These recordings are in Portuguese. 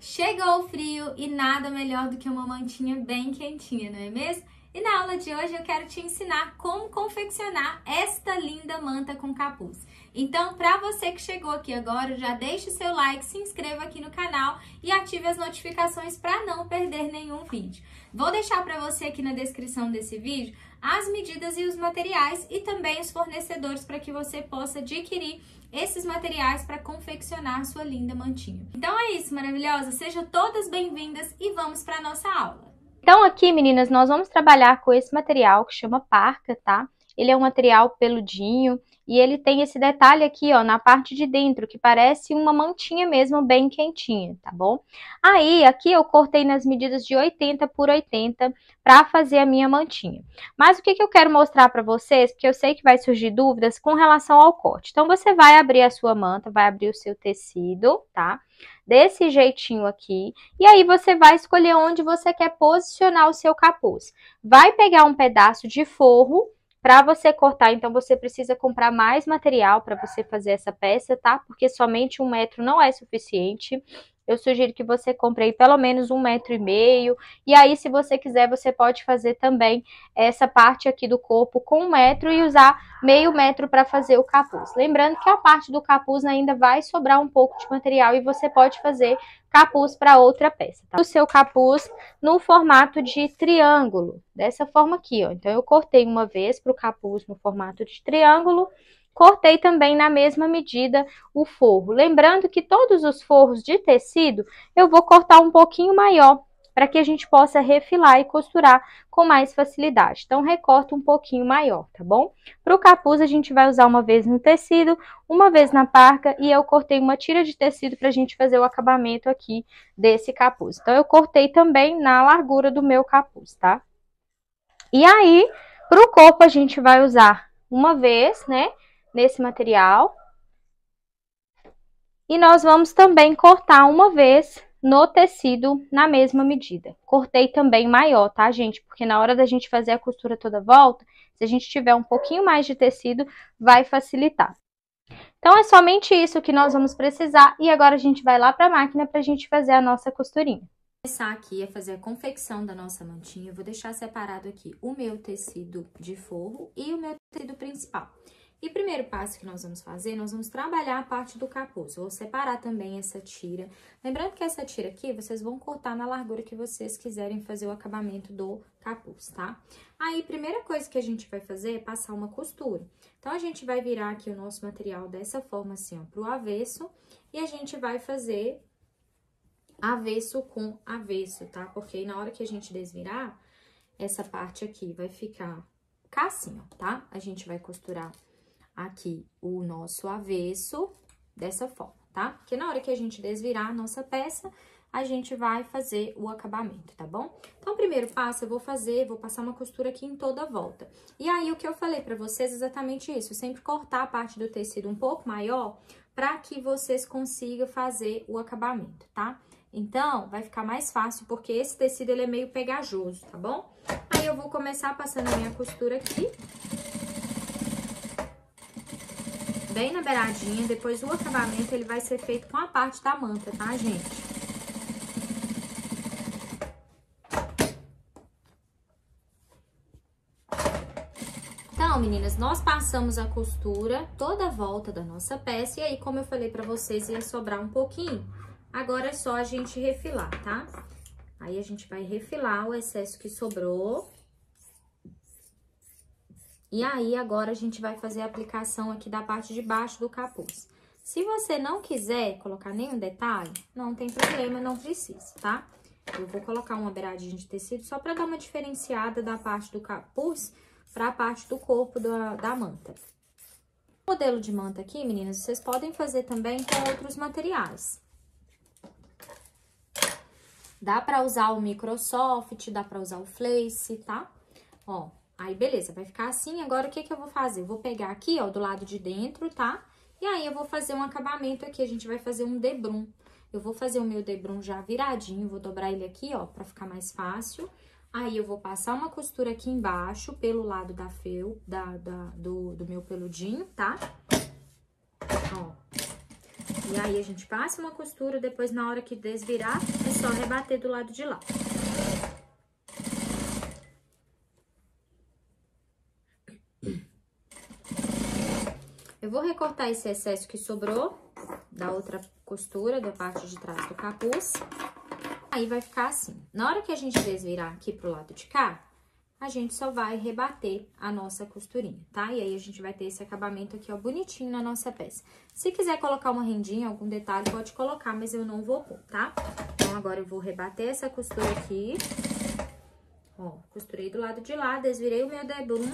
Chegou o frio e nada melhor do que uma mantinha bem quentinha, não é mesmo? E na aula de hoje eu quero te ensinar como confeccionar esta linda manta com capuz. Então, para você que chegou aqui agora, já deixe o seu like, se inscreva aqui no canal e ative as notificações para não perder nenhum vídeo. Vou deixar para você aqui na descrição desse vídeo as medidas e os materiais e também os fornecedores para que você possa adquirir esses materiais para confeccionar sua linda mantinha. Então é isso, maravilhosa! Sejam todas bem-vindas e vamos para a nossa aula. Então aqui, meninas, nós vamos trabalhar com esse material que chama parca, tá? Ele é um material peludinho e ele tem esse detalhe aqui, ó, na parte de dentro, que parece uma mantinha mesmo, bem quentinha, tá bom? Aí, aqui eu cortei nas medidas de 80 por 80 para fazer a minha mantinha. Mas o que eu quero mostrar para vocês, porque eu sei que vai surgir dúvidas com relação ao corte. Então, você vai abrir a sua manta, vai abrir o seu tecido, tá? Desse jeitinho aqui, e aí você vai escolher onde você quer posicionar o seu capuz. Vai pegar um pedaço de forro para você cortar, então você precisa comprar mais material para você fazer essa peça, tá? Porque somente 1 metro não é suficiente. Eu sugiro que você compre aí pelo menos 1,5 metro. E aí, se você quiser, você pode fazer também essa parte aqui do corpo com 1 metro e usar meio metro para fazer o capuz. Lembrando que a parte do capuz ainda vai sobrar um pouco de material e você pode fazer capuz para outra peça, tá? O seu capuz no formato de triângulo, dessa forma aqui, ó. Então, eu cortei uma vez para o capuz no formato de triângulo. Cortei também na mesma medida o forro. Lembrando que todos os forros de tecido eu vou cortar um pouquinho maior para que a gente possa refilar e costurar com mais facilidade. Então, recorto um pouquinho maior, tá bom? Para o capuz, a gente vai usar uma vez no tecido, uma vez na parca e eu cortei uma tira de tecido para a gente fazer o acabamento aqui desse capuz. Então, eu cortei também na largura do meu capuz, tá? E aí, para o corpo, a gente vai usar uma vez, né? Nesse material. E nós vamos também cortar uma vez no tecido na mesma medida. Cortei também maior, tá, gente? Porque na hora da gente fazer a costura toda volta, se a gente tiver um pouquinho mais de tecido, vai facilitar. Então, é somente isso que nós vamos precisar. E agora a gente vai lá para a máquina para a gente fazer a nossa costurinha. Vou começar aqui a fazer a confecção da nossa mantinha. Eu vou deixar separado aqui o meu tecido de forro e o meu tecido principal. E o primeiro passo que nós vamos fazer, nós vamos trabalhar a parte do capuz. Eu vou separar também essa tira. Lembrando que essa tira aqui, vocês vão cortar na largura que vocês quiserem fazer o acabamento do capuz, tá? Aí, primeira coisa que a gente vai fazer é passar uma costura. Então, a gente vai virar aqui o nosso material dessa forma assim, ó, pro avesso. E a gente vai fazer avesso com avesso, tá? Porque aí, na hora que a gente desvirar, essa parte aqui vai ficar cá assim, ó, tá? A gente vai costurar aqui o nosso avesso dessa forma, tá? Porque na hora que a gente desvirar a nossa peça, a gente vai fazer o acabamento, tá bom? Então, o primeiro passo eu vou passar uma costura aqui em toda a volta. E aí, o que eu falei pra vocês é exatamente isso, sempre cortar a parte do tecido um pouco maior pra que vocês consigam fazer o acabamento, tá? Então, vai ficar mais fácil, porque esse tecido, ele é meio pegajoso, tá bom? Aí, eu vou começar passando a minha costura aqui. Bem na beiradinha, depois o acabamento ele vai ser feito com a parte da manta, tá, gente? Então, meninas, nós passamos a costura toda a volta da nossa peça e aí, como eu falei pra vocês, ia sobrar um pouquinho. Agora é só a gente refilar, tá? Aí, a gente vai refilar o excesso que sobrou. E aí, agora, a gente vai fazer a aplicação aqui da parte de baixo do capuz. Se você não quiser colocar nenhum detalhe, não tem problema, não precisa, tá? Eu vou colocar uma beiradinha de tecido só pra dar uma diferenciada da parte do capuz pra parte do corpo da manta. O modelo de manta aqui, meninas, vocês podem fazer também com outros materiais. Dá pra usar o Microsoft, dá pra usar o Fleece, tá? Ó. Aí, beleza, vai ficar assim. Agora, o que que eu vou fazer? Eu vou pegar aqui, ó, do lado de dentro, tá? E aí, eu vou fazer um acabamento aqui. A gente vai fazer um debrum. Eu vou fazer o meu debrum já viradinho. Vou dobrar ele aqui, ó, pra ficar mais fácil. Aí, eu vou passar uma costura aqui embaixo, pelo lado do meu peludinho, tá? Ó. E aí, a gente passa uma costura, depois na hora que desvirar, é só rebater do lado de lá. Eu vou recortar esse excesso que sobrou da outra costura, da parte de trás do capuz. Aí, vai ficar assim. Na hora que a gente desvirar aqui pro lado de cá, a gente só vai rebater a nossa costurinha, tá? E aí, a gente vai ter esse acabamento aqui, ó, bonitinho na nossa peça. Se quiser colocar uma rendinha, algum detalhe, pode colocar, mas eu não vou pôr, tá? Então, agora eu vou rebater essa costura aqui. Ó, costurei do lado de lá, desvirei o meu debum.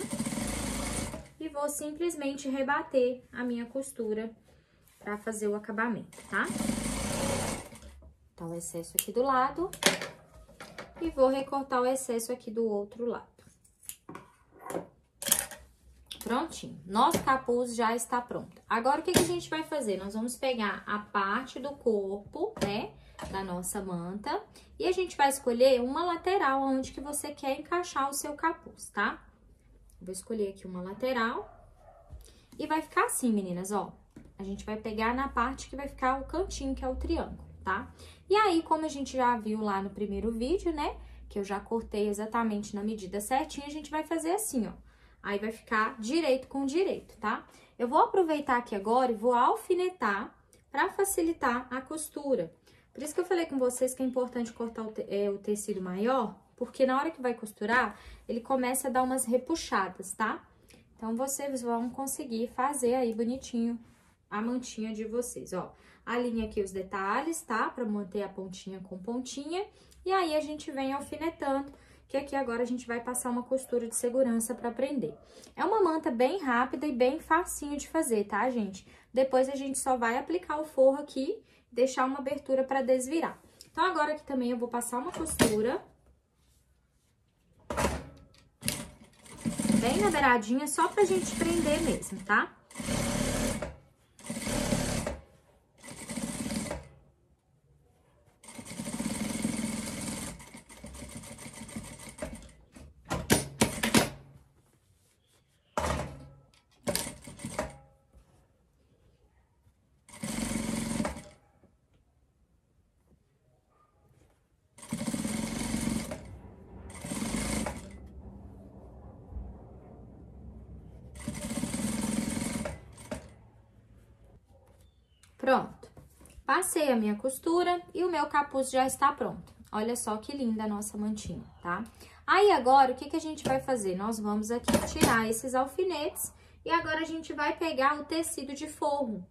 E vou simplesmente rebater a minha costura pra fazer o acabamento, tá? Então, o excesso aqui do lado. E vou recortar o excesso aqui do outro lado. Prontinho. Nosso capuz já está pronto. Agora, o que a gente vai fazer? Nós vamos pegar a parte do corpo, né, da nossa manta. E a gente vai escolher uma lateral onde que você quer encaixar o seu capuz, tá? Vou escolher aqui uma lateral. E vai ficar assim, meninas, ó. A gente vai pegar na parte que vai ficar o cantinho, que é o triângulo, tá? E aí, como a gente já viu lá no primeiro vídeo, né, que eu já cortei exatamente na medida certinha, a gente vai fazer assim, ó. Aí, vai ficar direito com direito, tá? Eu vou aproveitar aqui agora e vou alfinetar pra facilitar a costura. Por isso que eu falei com vocês que é importante cortar o tecido maior, porque na hora que vai costurar, ele começa a dar umas repuxadas, tá? Então, vocês vão conseguir fazer aí bonitinho a mantinha de vocês, ó. Alinha aqui os detalhes, tá? Pra manter a pontinha com pontinha. E aí, a gente vem alfinetando, que aqui agora a gente vai passar uma costura de segurança pra prender. É uma manta bem rápida e bem facinho de fazer, tá, gente? Depois, a gente só vai aplicar o forro aqui, deixar uma abertura pra desvirar. Então, agora aqui também eu vou passar uma costura bem na beiradinha, só pra gente prender mesmo, tá? Pronto. Passei a minha costura e o meu capuz já está pronto. Olha só que linda a nossa mantinha, tá? Aí, agora, o que a gente vai fazer? Nós vamos aqui tirar esses alfinetes e agora a gente vai pegar o tecido de forro.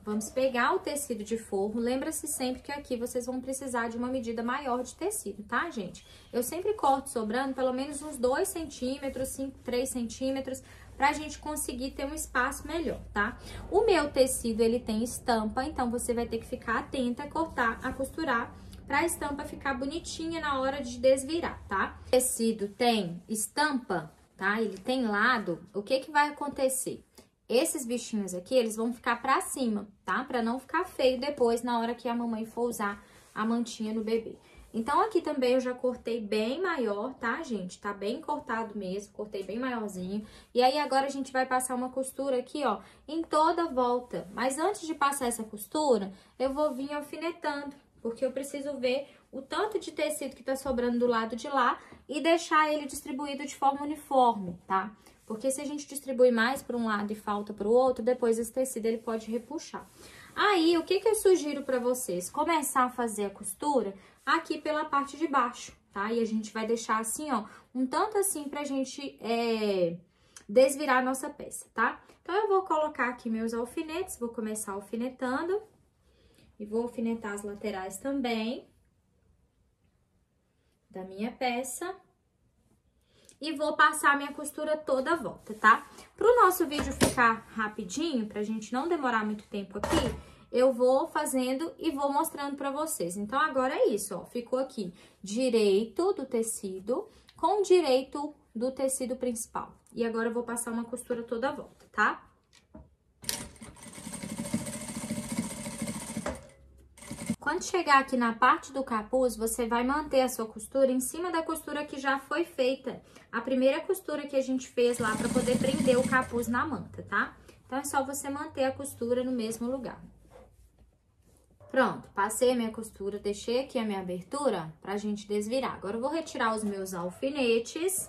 Vamos pegar o tecido de forro. Lembra-se sempre que aqui vocês vão precisar de uma medida maior de tecido, tá, gente? Eu sempre corto sobrando pelo menos uns 2 centímetros, 3 centímetros, pra gente conseguir ter um espaço melhor, tá? O meu tecido, ele tem estampa, então você vai ter que ficar atenta a costurar, pra estampa ficar bonitinha na hora de desvirar, tá? O tecido tem estampa, tá? Ele tem lado, o que que vai acontecer? Esses bichinhos aqui, eles vão ficar pra cima, tá? Pra não ficar feio depois, na hora que a mamãe for usar a mantinha no bebê. Então, aqui também eu já cortei bem maior, tá, gente? Tá bem cortado mesmo, cortei bem maiorzinho. E aí, agora a gente vai passar uma costura aqui, ó, em toda a volta. Mas antes de passar essa costura, eu vou vir alfinetando, porque eu preciso ver o tanto de tecido que tá sobrando do lado de lá e deixar ele distribuído de forma uniforme, tá? Porque se a gente distribui mais para um lado e falta para o outro, depois esse tecido ele pode repuxar. Aí, o que eu sugiro para vocês? Começar a fazer a costura aqui pela parte de baixo, tá? E a gente vai deixar assim, ó, um tanto assim pra gente desvirar a nossa peça, tá? Então, eu vou colocar aqui meus alfinetes, vou começar alfinetando. E vou alfinetar as laterais também da minha peça. E vou passar a minha costura toda a volta, tá? Pro nosso vídeo ficar rapidinho, pra gente não demorar muito tempo aqui, eu vou fazendo e vou mostrando pra vocês. Então, agora é isso, ó. Ficou aqui direito do tecido com direito do tecido principal. E agora eu vou passar uma costura toda a volta, tá? Quando chegar aqui na parte do capuz, você vai manter a sua costura em cima da costura que já foi feita. A primeira costura que a gente fez lá pra poder prender o capuz na manta, tá? Então, é só você manter a costura no mesmo lugar. Pronto, passei a minha costura, deixei aqui a minha abertura pra gente desvirar. Agora, eu vou retirar os meus alfinetes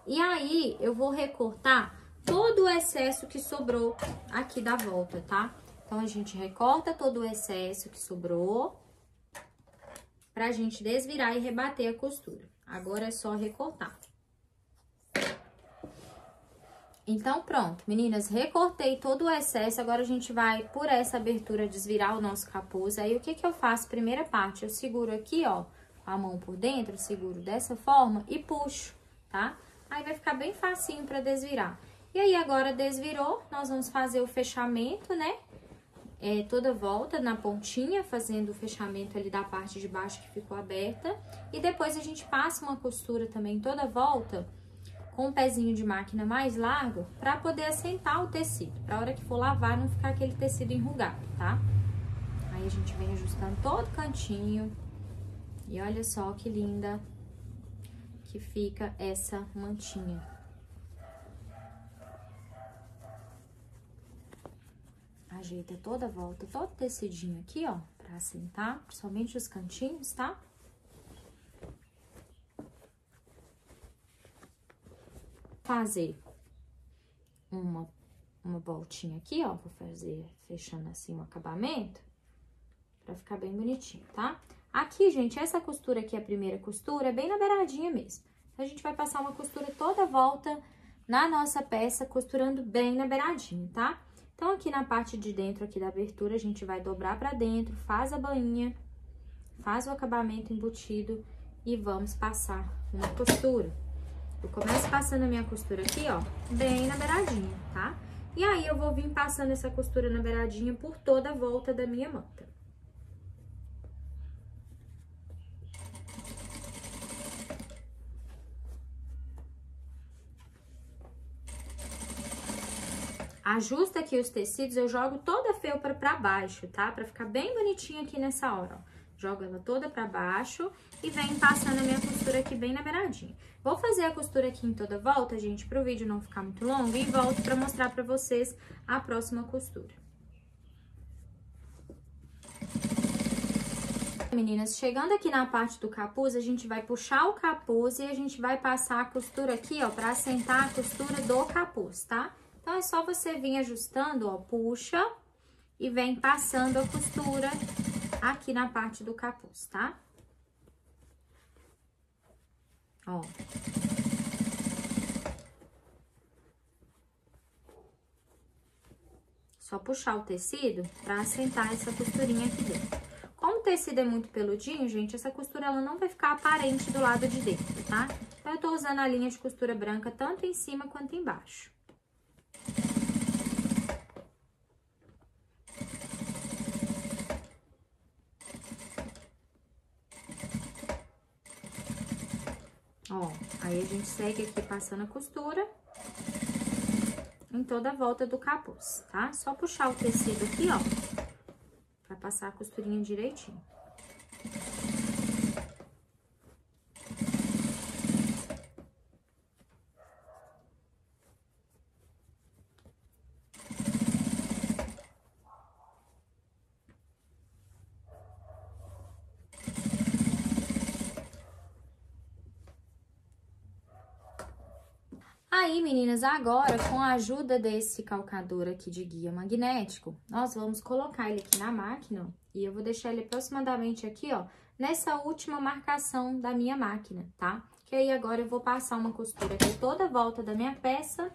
e aí eu vou recortar todo o excesso que sobrou aqui da volta, tá? Então, a gente recorta todo o excesso que sobrou pra gente desvirar e rebater a costura. Agora, é só recortar. Então, pronto, meninas, recortei todo o excesso, agora a gente vai, por essa abertura, desvirar o nosso capuz. Aí, o que que eu faço? Primeira parte, eu seguro aqui, ó, com a mão por dentro, seguro dessa forma e puxo, tá? Aí, vai ficar bem facinho pra desvirar. E aí, agora, desvirou, nós vamos fazer o fechamento, né? Toda volta na pontinha, fazendo o fechamento ali da parte de baixo que ficou aberta. E depois, a gente passa uma costura também toda volta, com um pezinho de máquina mais largo, pra poder assentar o tecido, pra hora que for lavar não ficar aquele tecido enrugado, tá? Aí a gente vem ajustando todo cantinho, e olha só que linda que fica essa mantinha. Ajeita toda a volta, todo o tecidinho aqui, ó, pra assentar, principalmente os cantinhos, tá? Fazer uma voltinha aqui, ó, vou fazer fechando assim o acabamento, pra ficar bem bonitinho, tá? Aqui, gente, essa costura aqui, a primeira costura, é bem na beiradinha mesmo. Então, a gente vai passar uma costura toda a volta na nossa peça, costurando bem na beiradinha, tá? Então, aqui na parte de dentro aqui da abertura, a gente vai dobrar pra dentro, faz a bainha, faz o acabamento embutido e vamos passar uma costura. Eu começo passando a minha costura aqui, ó, bem na beiradinha, tá? E aí, eu vou vir passando essa costura na beiradinha por toda a volta da minha manta. Ajusta aqui os tecidos, eu jogo toda a felpa pra baixo, tá? Pra ficar bem bonitinho aqui nessa hora, ó. Jogo ela toda pra baixo e venho passando a minha costura aqui bem na beiradinha. Vou fazer a costura aqui em toda volta, gente, pro vídeo não ficar muito longo, e volto pra mostrar pra vocês a próxima costura. Meninas, chegando aqui na parte do capuz, a gente vai puxar o capuz e a gente vai passar a costura aqui, ó, pra assentar a costura do capuz, tá? Então, é só você vir ajustando, ó, puxa e vem passando a costura aqui na parte do capuz, tá? Ó. Só puxar o tecido pra assentar essa costurinha aqui dentro. Como o tecido é muito peludinho, gente, essa costura ela não vai ficar aparente do lado de dentro, tá? Então, eu tô usando a linha de costura branca tanto em cima quanto embaixo. Ó, aí a gente segue aqui passando a costura em toda a volta do capuz, tá? Só puxar o tecido aqui, ó, pra passar a costurinha direitinho. Aí, meninas, agora, com a ajuda desse calcador aqui de guia magnético, nós vamos colocar ele aqui na máquina e eu vou deixar ele aproximadamente aqui, ó, nessa última marcação da minha máquina, tá? Que aí agora eu vou passar uma costura aqui toda a volta da minha peça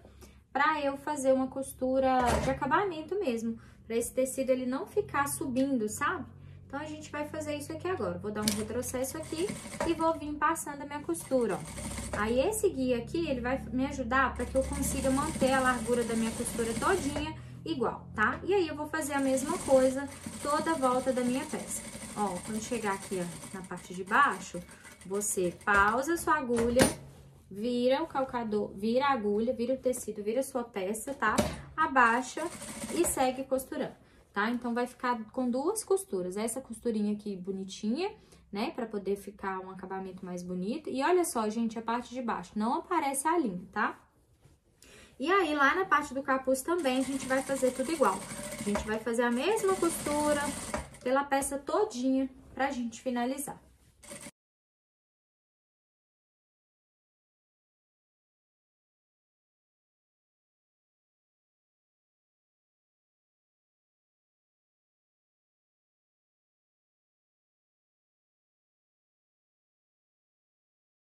pra eu fazer uma costura de acabamento mesmo, pra esse tecido ele não ficar subindo, sabe? Então, a gente vai fazer isso aqui agora. Vou dar um retrocesso aqui e vou vir passando a minha costura, ó. Aí, esse guia aqui, ele vai me ajudar para que eu consiga manter a largura da minha costura todinha igual, tá? E aí, eu vou fazer a mesma coisa toda a volta da minha peça. Ó, quando chegar aqui, ó, na parte de baixo, você pausa a sua agulha, vira o calcador, vira a agulha, vira o tecido, vira a sua peça, tá? Abaixa e segue costurando. Tá? Então, vai ficar com duas costuras. Essa costurinha aqui bonitinha, né? Pra poder ficar um acabamento mais bonito. E olha só, gente, a parte de baixo não aparece a linha, tá? E aí, lá na parte do capuz também, a gente vai fazer tudo igual. A gente vai fazer a mesma costura pela peça todinha pra gente finalizar.